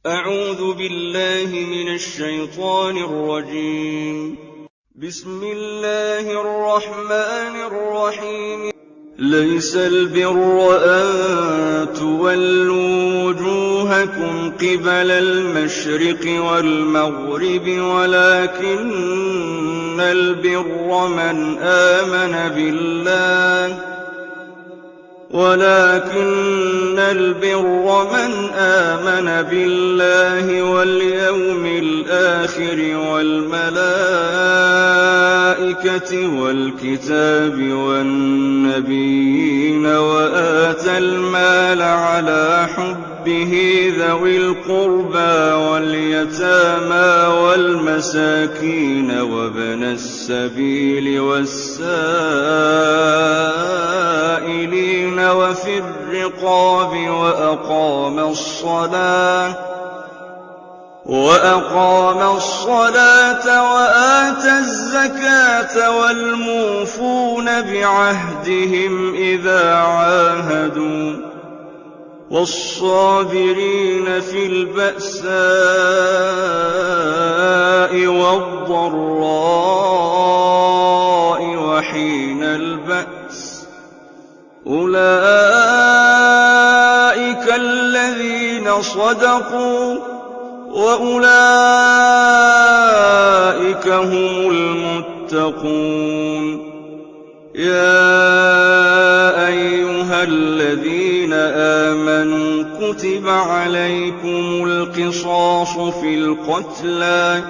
أعوذ بالله من الشيطان الرجيم. بسم الله الرحمن الرحيم. ليس البر أن تولوا وجوهكم قبل المشرق والمغرب ولكن البر من آمن بالله واليوم الآخر والملائكة والكتاب والنبيين وآتى المال على حبه ذوي القربى واليتامى والمساكين وابن السبيل والسائلين وفي الرقاب وأقام الصلاة وآتى الزكاة والموفون بعهدهم إذا عاهدوا والصابرين في البأساء والضراء وحين البأس أولئك الذين صدقوا وأولئك هم المتقون. يا أيها الذين آمنوا كتب عليكم القصاص في القتلى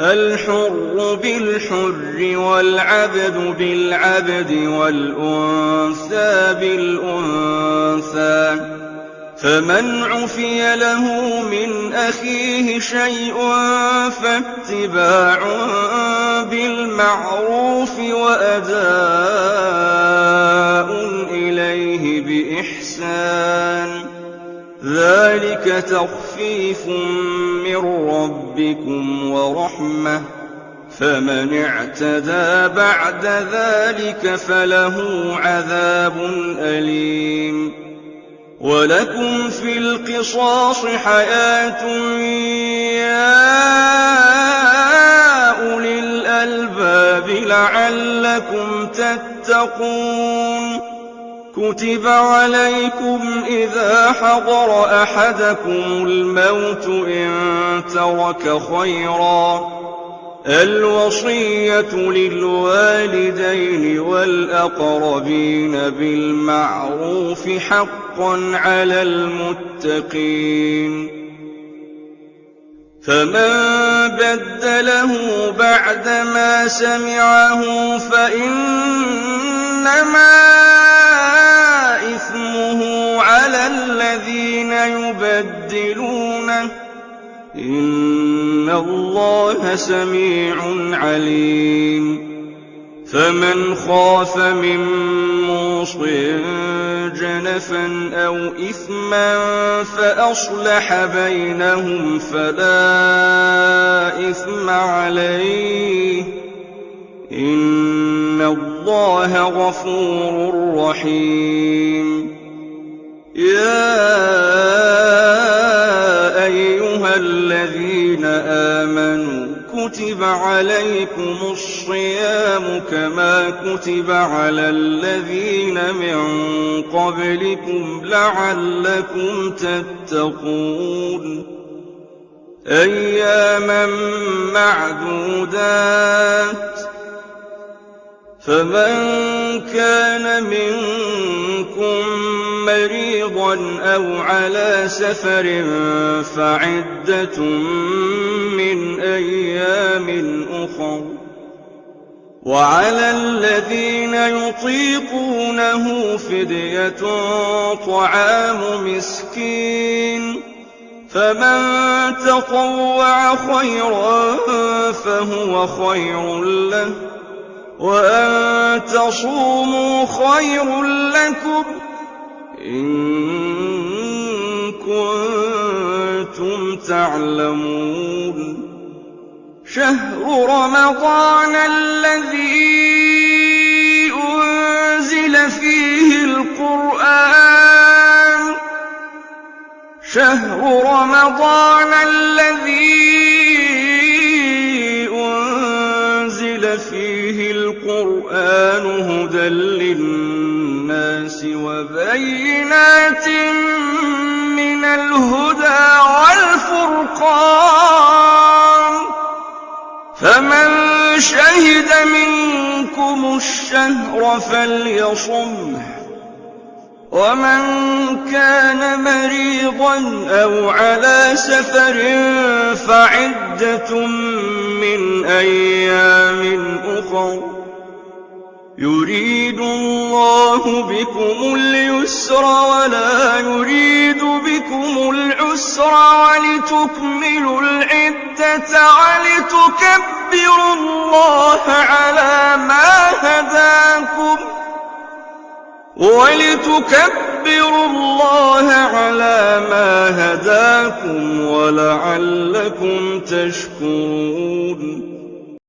الحر بالحر والعبد بالعبد والأنثى بالأنثى فمن عفي له من أخيه شيء فاتباع بالمعروف وأداء إليه بإحسان ذلك تخفيف من ربكم ورحمة فمن اعتدى بعد ذلك فله عذاب أليم. ولكم في القصاص حياة يا أولي الألباب لعلكم تتقون. كتب عليكم إذا حضر أحدكم الموت إن ترك خيرا الوصية للوالدين والأقربين بالمعروف حقا على المتقين. فمن بدله بعدما سمعه فإنما إثمه على الذين يبدلونه إن الله سميع عليم. فمن خاف من موص جنفا أو إثما فأصلح بينهم فلا إثم عليه إن الله غفور رحيم. يا أيها الذين آمنوا كتب عليكم الصيام كما كتب على الذين من قبلكم لعلكم تتقون. أياما معدودات فمن كان منكم مريضا أو على سفر فعدة من أيام أخر وعلى الذين يطيقونه فدية طعام مسكين فمن تطوع خيرا فهو خير له وأن تصوموا خير لكم إن كنتم تعلمون. شهر رمضان الذي أنزل فيه القرآن شهر رمضان الذي أنزل فيه القرآن هدى للناس وبينات من الهدى والفرقان فمن شهد منكم الشهر فليصمه ومن كان مريضا أو على سفر فعدة من أيام أخر يريد الله بكم اليسر ولا يريد بكم العسر ولتكملوا العدة ولتكبروا الله على ما هداكم ولعلكم تشكرون